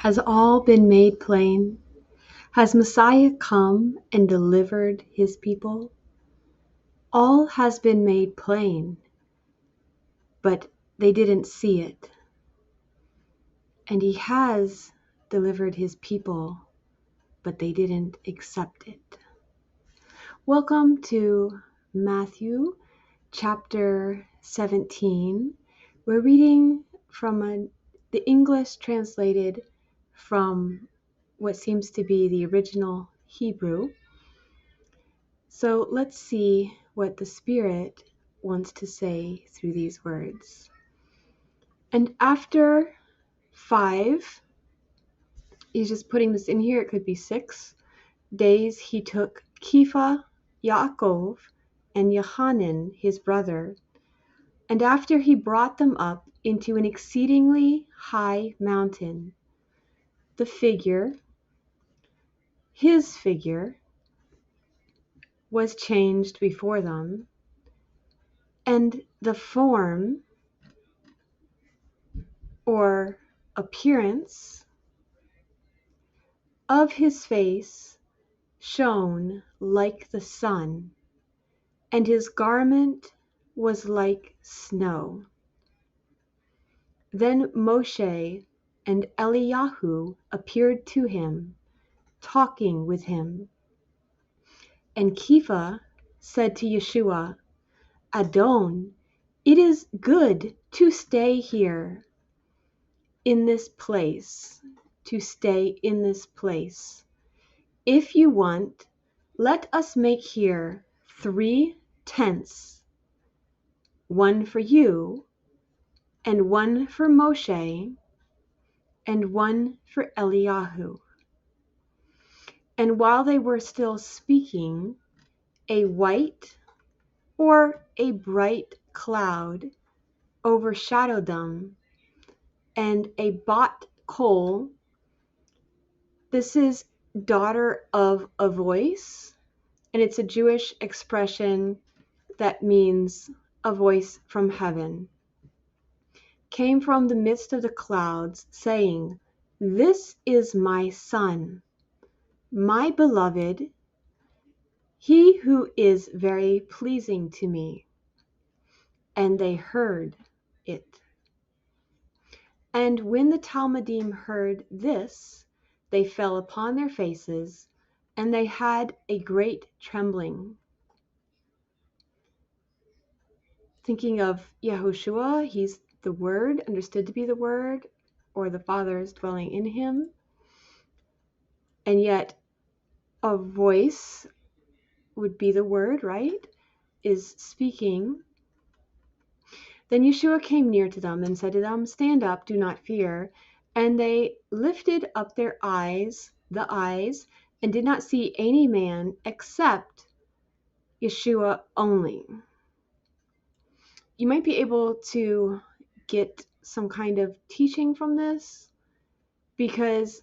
Has all been made plain? Has Messiah come and delivered his people? All has been made plain, but they didn't see it. And he has delivered his people, but they didn't accept it. Welcome to Matthew chapter 17. We're reading from the English translated from what seems to be the original Hebrew. So let's see what the Spirit wants to say through these words. And after 5, he's just putting this in here, it could be 6 days, he took Kepha, Yaakov, and Yohanan, his brother, and after he brought them up into an exceedingly high mountain, his figure, was changed before them, and the form or appearance of his face shone like the sun, and his garment was like snow. Then Moshe and Eliyahu appeared to him, talking with him. And Kepha said to Yehoshua, Adon, it is good to stay here in this place, to stay in this place. If you want, let us make here 3 tents, one for you, and one for Moshe, and one for Eliyahu. And while they were still speaking, a white or a bright cloud overshadowed them, and a bat kol, this is daughter of a voice, and it's a Jewish expression that means a voice from heaven, came from the midst of the clouds, saying, This is my Son, my beloved, he who is very pleasing to me. And they heard it. And when the Talmudim heard this, they fell upon their faces, and they had a great trembling. Thinking of Yehoshua, he's the Word, understood to be the Word, or the Father is dwelling in him. And yet a voice would be the Word, right? Is speaking. Then Yehoshua came near to them and said to them, Stand up, do not fear. And they lifted up their eyes, and did not see any man except Yehoshua only. You might be able to get some kind of teaching from this, because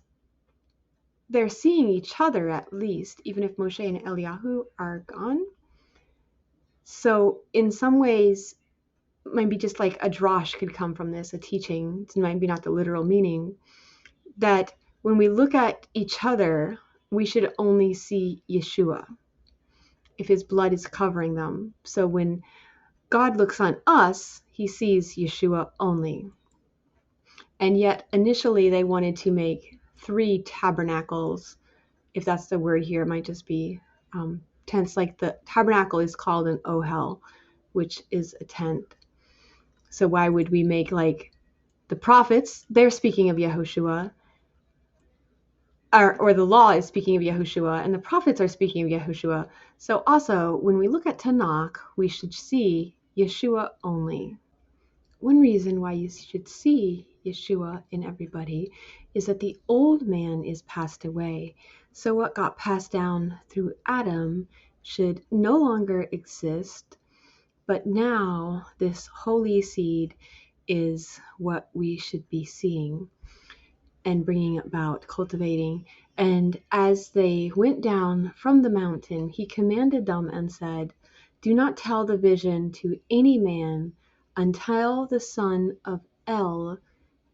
they're seeing each other at least, even if Moshe and Eliyahu are gone. So in some ways, maybe just like a drosh could come from this, a teaching, it might be not the literal meaning, that when we look at each other, we should only see Yehoshua if his blood is covering them. So when God looks on us, he sees Yehoshua only. And yet initially they wanted to make 3 tabernacles. If that's the word here, it might just be tents. Like the tabernacle is called an ohel, which is a tent. So why would we make like the prophets? They're speaking of Yehoshua, or the law is speaking of Yehoshua, and the prophets are speaking of Yehoshua. So also, when we look at Tanakh, we should see Yehoshua only. One reason why you should see Yehoshua in everybody is that the old man is passed away. So what got passed down through Adam should no longer exist, but now this holy seed is what we should be seeing and bringing about, cultivating. And as they went down from the mountain, he commanded them and said, Do not tell the vision to any man until the son of El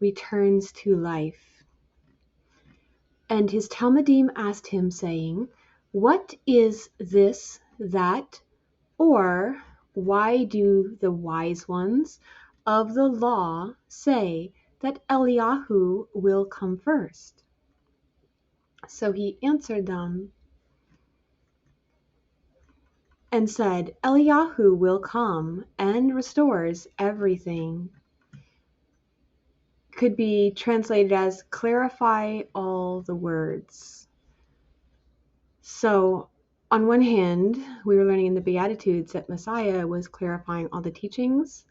returns to life. And his Talmudim asked him, saying, What is this, that? Or why do the wise ones of the law say that Eliyahu will come first? So he answered them and said, Eliyahu will come and restores everything. Could be translated as clarify all the words. So on one hand, we were learning in the Beatitudes that Messiah was clarifying all the teachings.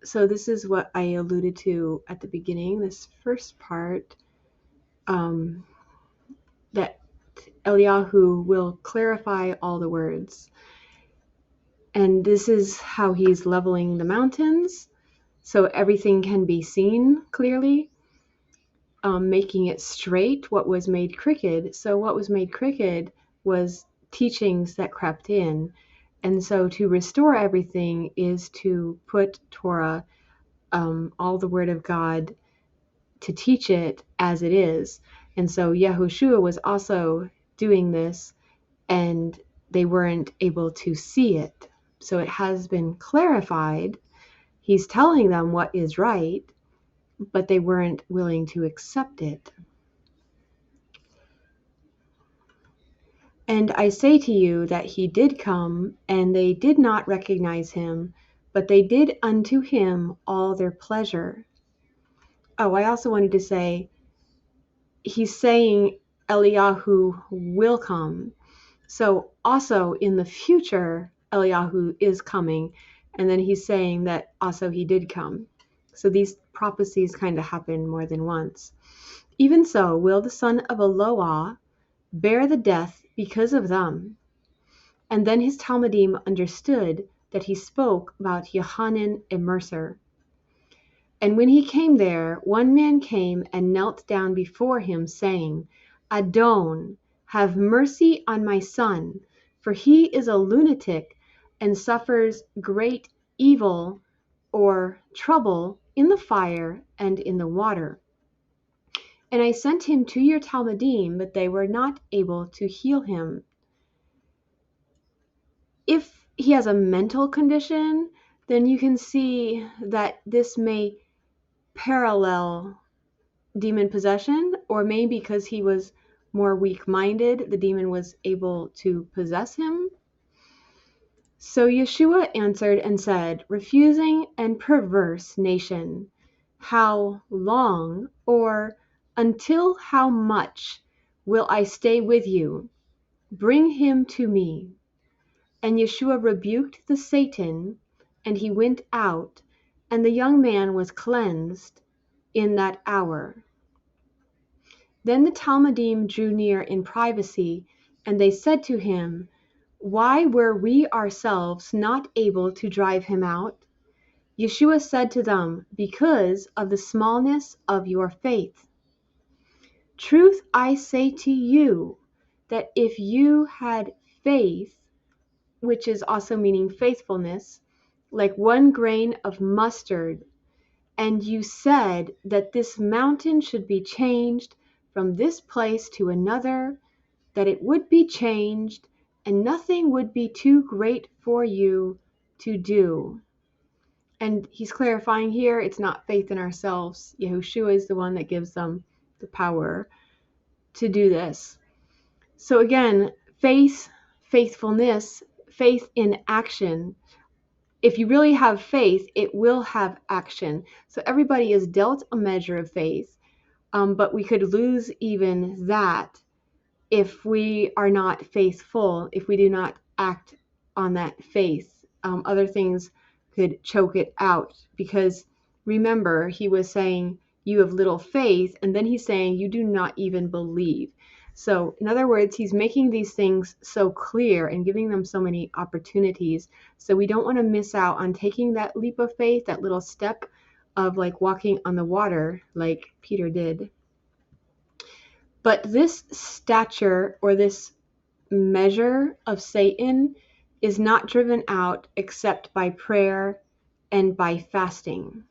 So this is what I alluded to at the beginning, this first part, that Eliyahu will clarify all the words. And this is how he's leveling the mountains, so everything can be seen clearly, making it straight what was made crooked. So what was made crooked was teachings that crept in. And so to restore everything is to put Torah, all the Word of God, to teach it as it is. And so Yehoshua was also doing this, and they weren't able to see it. So it has been clarified. He's telling them what is right, but they weren't willing to accept it. And I say to you that he did come, and they did not recognize him, but they did unto him all their pleasure. Oh, I also wanted to say, he's saying Eliyahu will come. So also in the future, Eliyahu is coming. And then he's saying that also he did come. So these prophecies kind of happen more than once. Even so, will the son of Eloah bear the death because of them? And then his Talmudim understood that he spoke about Yohanan Immerser. And when he came there, one man came and knelt down before him, saying, Adon, have mercy on my son, for he is a lunatic and suffers great evil or trouble in the fire and in the water. And I sent him to your Talmudim, but they were not able to heal him. If he has a mental condition, then you can see that this may parallel demon possession, or maybe because he was more weak-minded, the demon was able to possess him. So Yeshua answered and said, Refusing and perverse nation, how long, or until how much will I stay with you? Bring him to me. And Yeshua rebuked the Satan, and he went out, and the young man was cleansed in that hour. Then the Talmudim drew near in privacy, and they said to him, Why were we ourselves not able to drive him out? Yeshua said to them, Because of the smallness of your faith. Truth I say to you, that if you had faith, which is also meaning faithfulness, like one grain of mustard, and you said that this mountain should be changed from this place to another, that it would be changed, and nothing would be too great for you to do. And he's clarifying here, it's not faith in ourselves. Yehoshua is the one that gives them the power to do this. So again, faith, faithfulness, faith in action. If you really have faith, it will have action. So everybody is dealt a measure of faith, but we could lose even that if we are not faithful, if we do not act on that faith. Other things could choke it out, because remember, he was saying you have little faith, and then he's saying you do not even believe. So in other words, he's making these things so clear and giving them so many opportunities. So we don't want to miss out on taking that leap of faith, that little step of like walking on the water like Peter did. But this stature or this measure of Satan is not driven out except by prayer and by fasting.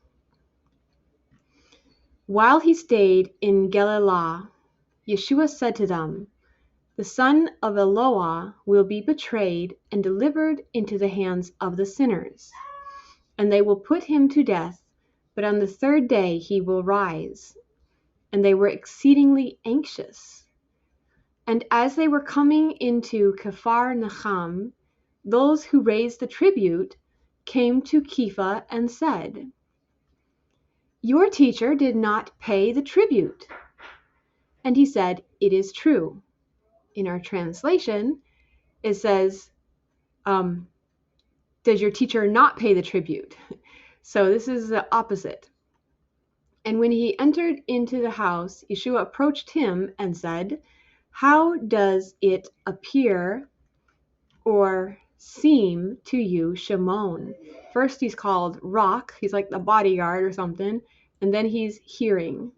While he stayed in Galilee, Yeshua said to them, "The son of Eloah will be betrayed and delivered into the hands of the sinners, and they will put him to death, but on the third day he will rise." And they were exceedingly anxious. And as they were coming into Capharnaum, those who raised the tribute came to Kepha and said, "Your teacher did not pay the tribute." And he said, "It is true." In our translation, it says, "Does your teacher not pay the tribute?" So this is the opposite. And when he entered into the house, Yeshua approached him and said, "How does it appear or seem to you, Shimon?" First he's called Rock. He's like the bodyguard or something. And then he's hearing.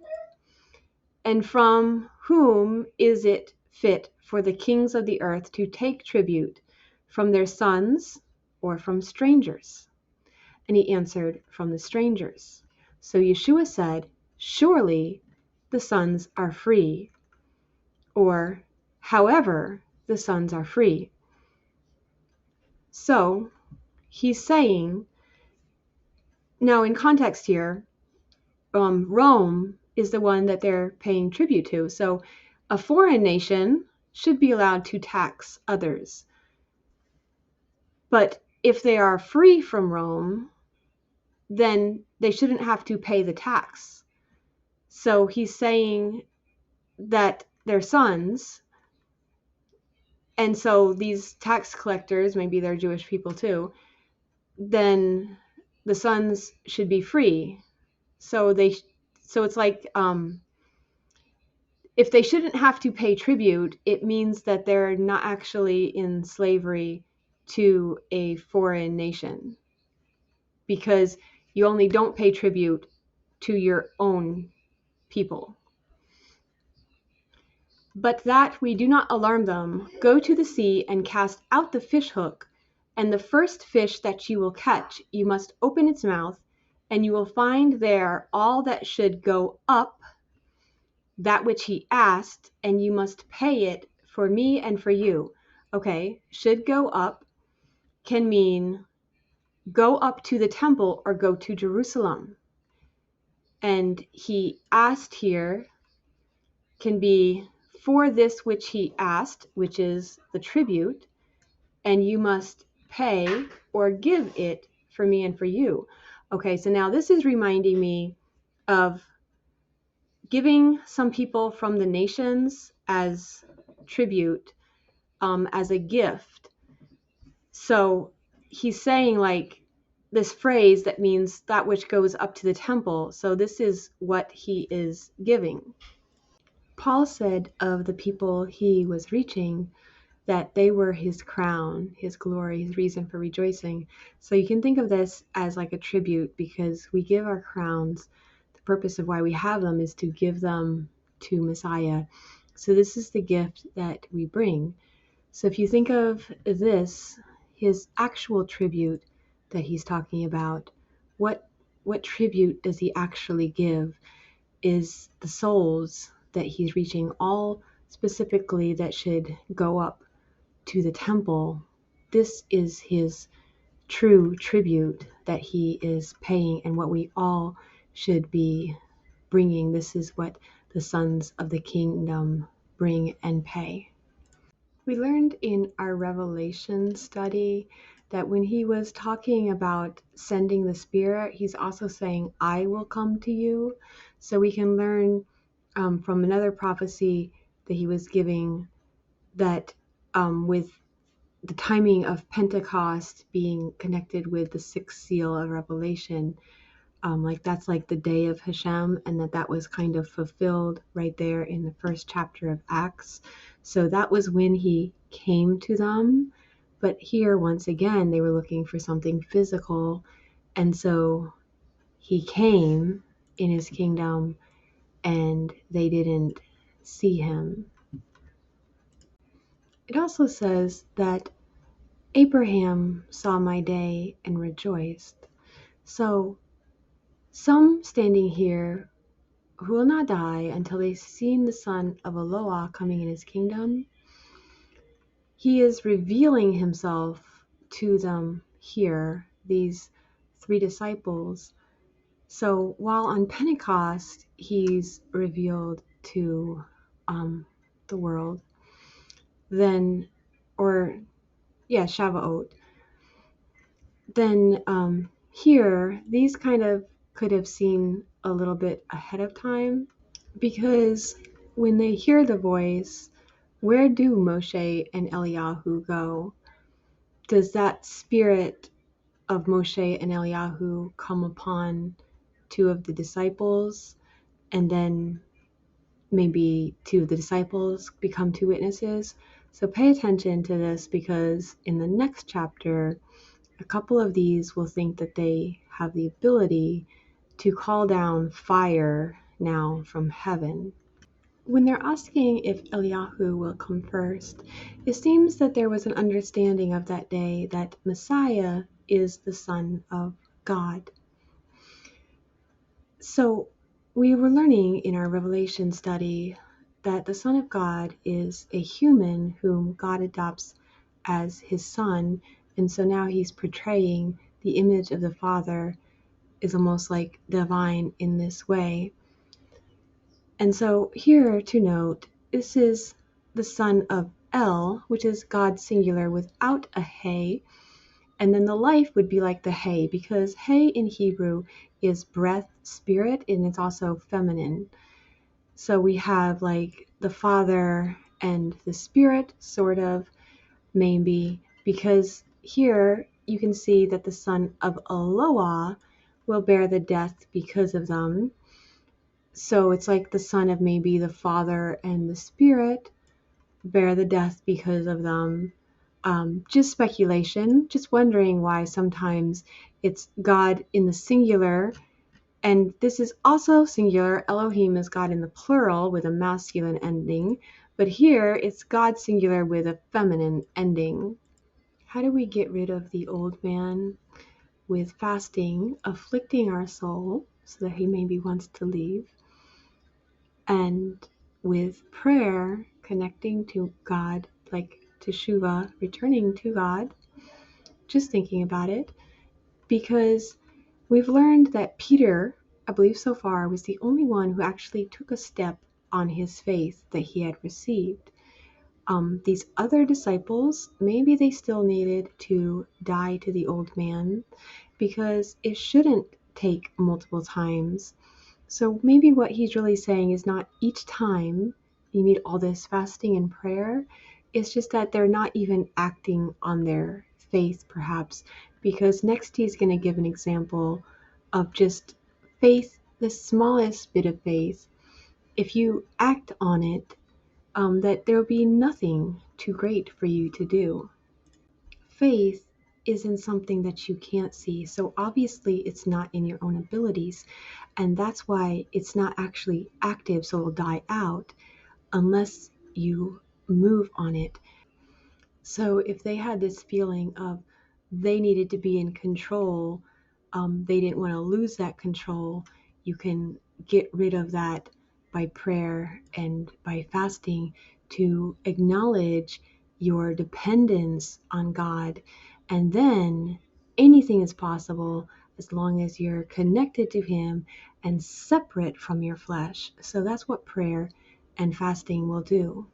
"And from whom is it fit for the kings of the earth to take tribute? From their sons or from strangers?" And he answered, "From the strangers." So Yeshua said, "Surely the sons are free." Or, "However, the sons are free." So he's saying, now in context here, Rome is the one that they're paying tribute to. So a foreign nation should be allowed to tax others. But if they are free from Rome, then they shouldn't have to pay the tax. So he's saying that they're sons, and so these tax collectors, maybe they're Jewish people too, then the sons should be free. So it's like, if they shouldn't have to pay tribute, it means that they're not actually in slavery to a foreign nation, because you only don't pay tribute to your own people. "But that we do not alarm them, go to the sea and cast out the fish hook, and the first fish that you will catch, you must open its mouth, and you will find there all that should go up, that which he asked, and you must pay it for me and for you." Okay, should go up can mean go up to the temple or go to Jerusalem. And he asked here can be for this which he asked, which is the tribute, and you must pay or give it for me and for you. Okay, so now this is reminding me of giving some people from the nations as tribute, as a gift. So he's saying like this phrase that means that which goes up to the temple. So this is what he is giving. Paul said of the people he was reaching that they were his crown, his glory, his reason for rejoicing. So you can think of this as like a tribute, because we give our crowns. The purpose of why we have them is to give them to Messiah. So this is the gift that we bring. So if you think of this, his actual tribute that he's talking about, what tribute does he actually give? Is the souls that he's reaching, all specifically that should go up to the temple. This is his true tribute that he is paying, and what we all should be bringing. This is what the sons of the kingdom bring and pay. We learned in our Revelation study that when he was talking about sending the Spirit, he's also saying, "I will come to you." So we can learn from another prophecy that he was giving that with the timing of Pentecost being connected with the sixth seal of Revelation, like that's like the day of Hashem, and that was kind of fulfilled right there in the first chapter of Acts. So that was when he came to them. But here, once again, they were looking for something physical, and so he came in his kingdom, and they didn't see him. It also says that Abraham saw my day and rejoiced. So some standing here who will not die until they've seen the Son of Eloah coming in his kingdom. He is revealing himself to them here, these 3 disciples. So while on Pentecost, he's revealed to the world, then, Shavuot, then here, these kind of could have seen a little bit ahead of time, because when they hear the voice, where do Moshe and Eliyahu go? Does that spirit of Moshe and Eliyahu come upon 2 of the disciples, and then maybe 2 of the disciples become 2 witnesses? So pay attention to this, because in the next chapter, a couple of these will think that they have the ability to call down fire now from heaven. When they're asking if Eliyahu will come first, it seems that there was an understanding of that day that Messiah is the Son of God. So we were learning in our Revelation study that the Son of God is a human whom God adopts as his son, and so now he's portraying the image of the Father, is almost like divine in this way. And so here to note, this is the son of El, which is God singular without a hey, and then the life would be like the hey, because hey in Hebrew is breath, spirit, and it's also feminine. So we have like the Father and the Spirit, sort of, maybe, because here you can see that the son of Eloah will bear the death because of them. So it's like the son of maybe the Father and the Spirit bear the death because of them. Just speculation, just wondering why sometimes it's God in the singular, and this is also singular. Elohim is God in the plural with a masculine ending, but here it's God singular with a feminine ending. How do we get rid of the old man? With fasting, afflicting our soul so that he maybe wants to leave, and with prayer, connecting to God, like teshuvah, returning to God, just thinking about it, because we've learned that Peter, I believe so far, was the only one who actually took a step on his faith that he had received. These other disciples, maybe they still needed to die to the old man, because it shouldn't take multiple times. So maybe what he's really saying is not each time you need all this fasting and prayer. It's just that they're not even acting on their faith, perhaps, because next he's going to give an example of just faith, the smallest bit of faith. If you act on it, that there will be nothing too great for you to do. Faith isn't something that you can't see, so obviously it's not in your own abilities, and that's why it's not actually active, so it'll die out unless you move on it. So if they had this feeling of they needed to be in control, they didn't want to lose that control, you can get rid of that by prayer and by fasting, to acknowledge your dependence on God. And then anything is possible as long as you're connected to Him and separate from your flesh. So that's what prayer and fasting will do.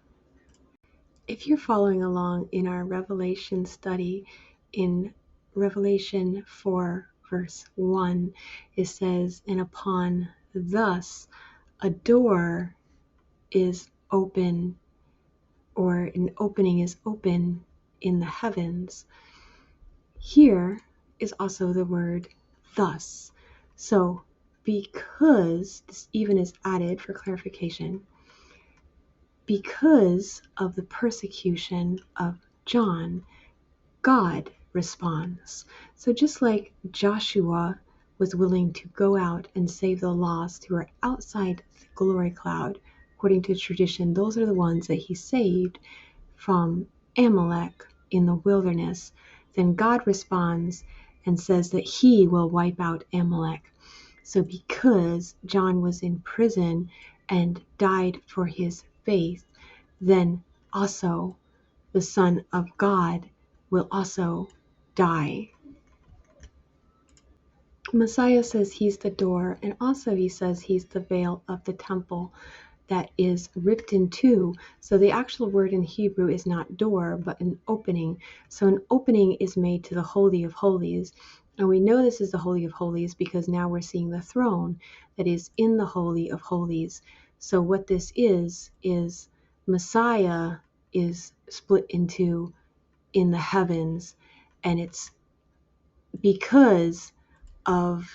If you're following along in our Revelation study, in Revelation 4, verse 1, it says, "And upon thus a door is open," or an opening is open in the heavens. Here is also the word thus. So because, this even is added for clarification, because of the persecution of John, God responds. So just like Joshua was willing to go out and save the lost who are outside the glory cloud, according to tradition, those are the ones that he saved from Amalek in the wilderness. Then God responds and says that he will wipe out Amalek. So because John was in prison and died for his faith, then also the Son of God will also die. Messiah says he's the door, and also he says he's the veil of the temple that is ripped in two. So the actual word in Hebrew is not door, but an opening. So an opening is made to the Holy of Holies. And we know this is the Holy of Holies because now we're seeing the throne that is in the Holy of Holies. So what this is Messiah is split into in the heavens, and it's because of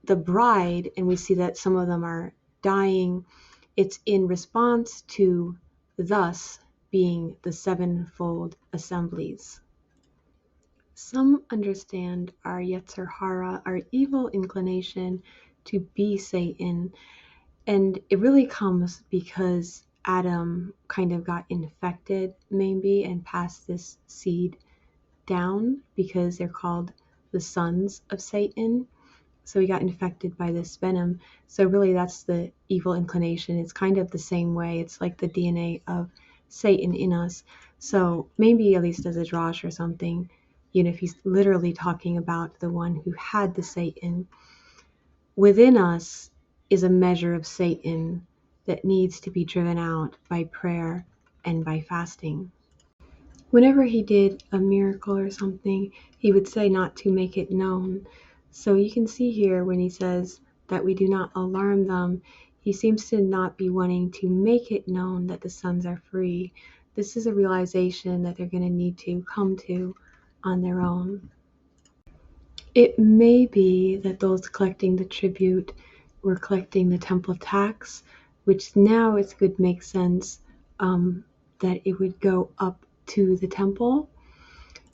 the bride, and we see that some of them are dying. It's in response to thus being the sevenfold assemblies. Some understand our Yetzer Hara, our evil inclination, to be Satan, and it really comes because Adam kind of got infected, maybe, and passed this seed down because they're called the sons of Satan. So he got infected by this venom. So really that's the evil inclination. It's kind of the same way. It's like the DNA of Satan in us. So maybe at least as a drash or something, if he's literally talking about the one who had the Satan, within us is a measure of Satan that needs to be driven out by prayer and by fasting. Whenever he did a miracle or something, he would say not to make it known. So you can see here when he says that we do not alarm them, he seems to not be wanting to make it known that the sons are free. This is a realization that they're going to need to come to on their own. It may be that those collecting the tribute were collecting the temple tax, which now it would make sense that it would go up to the temple.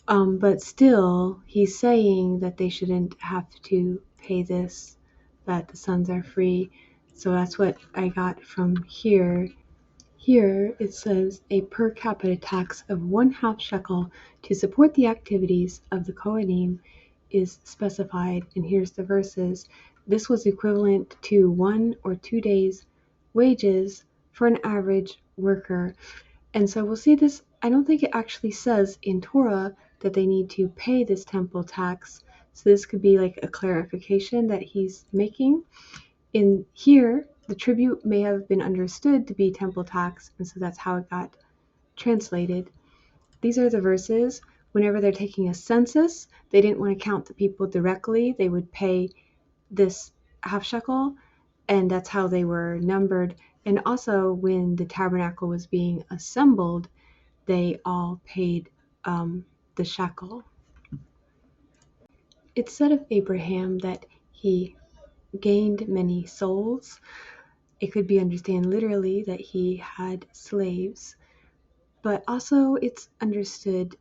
But still, he's saying that they shouldn't have to pay this, that the sons are free. So that's what I got from here. Here it says a per capita tax of 1/2 shekel to support the activities of the Kohanim is specified, and here's the verses. This was equivalent to 1 or 2 days' wages for an average worker. And so we'll see this. I don't think it actually says in Torah that they need to pay this temple tax. So this could be like a clarification that he's making. In here, the tribute may have been understood to be temple tax, and so that's how it got translated. These are the verses. Whenever they're taking a census, they didn't want to count the people directly. They would pay this half shekel, and that's how they were numbered. And also when the tabernacle was being assembled, they all paid the shekel. It's said of Abraham that he gained many souls. It could be understood literally that he had slaves, but also it's understood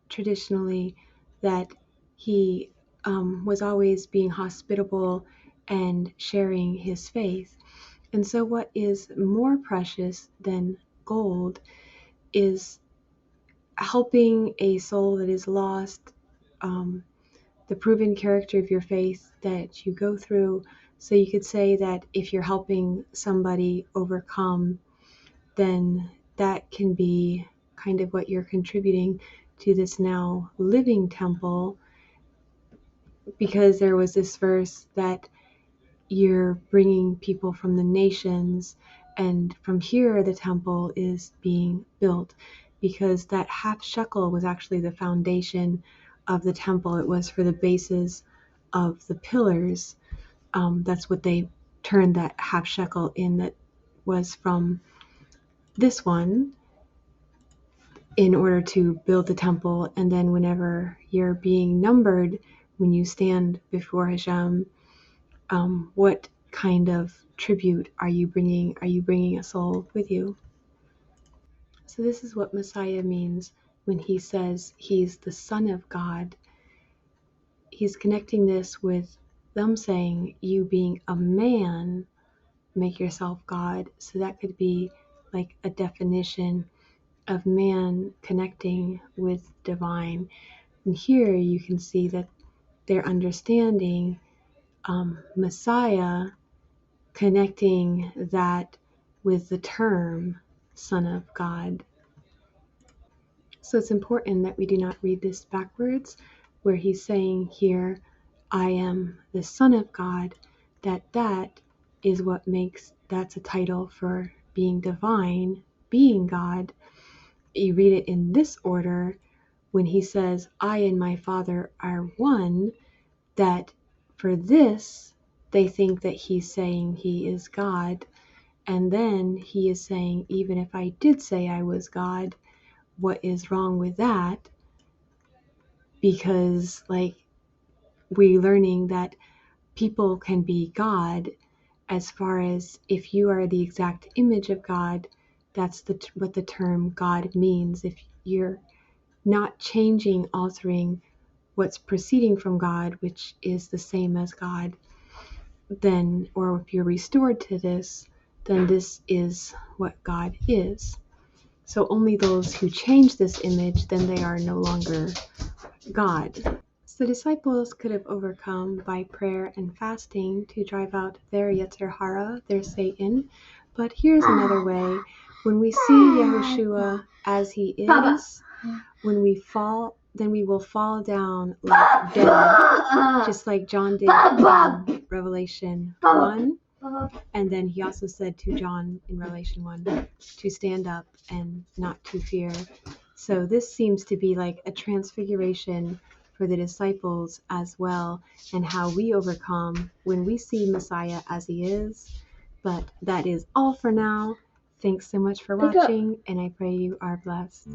traditionally that he was always being hospitable and sharing his faith. And so what is more precious than gold is helping a soul that is lost, the proven character of your faith that you go through. So you could say that if you're helping somebody overcome, then that can be kind of what you're contributing to this now living temple, because there was this verse that you're bringing people from the nations, and from here the temple is being built, because that half shekel was actually the foundation of the temple. It was for the bases of the pillars. That's what they turned that half shekel in, that was from this one, in order to build the temple. And then whenever you're being numbered, when you stand before Hashem, what kind of tribute are you bringing? Are you bringing a soul with you? So this is what Messiah means when he says he's the Son of God. He's connecting this with them saying, you being a man, make yourself God. So that could be like a definition of man connecting with divine. And here you can see that their understanding Messiah, connecting that with the term Son of God. So it's important that we do not read this backwards, where he's saying here, I am the Son of God, that is what makes, that's a title for being divine, being God. You read it in this order, when he says, I and my Father are one, that for this, they think that he's saying he is God. And then he is saying, even if I did say I was God, what is wrong with that? Because we're learning that people can be God, as far as if you are the exact image of God, that's what the term God means. If you're not changing, altering what's proceeding from God, which is the same as God, then, or if you're restored to this, then this is what God is. So only those who change this image, then they are no longer God. So disciples could have overcome by prayer and fasting to drive out their Yetzer Hara, their Satan. But here's another way. When we see Yehoshua as he is, when we fall, then we will fall down like dead, just like John did in Revelation 1. And then he also said to John in Revelation 1 to stand up and not to fear. So this seems to be like a transfiguration for the disciples as well, and how we overcome when we see Messiah as he is. But that is all for now. Thanks so much for watching, and I pray you are blessed.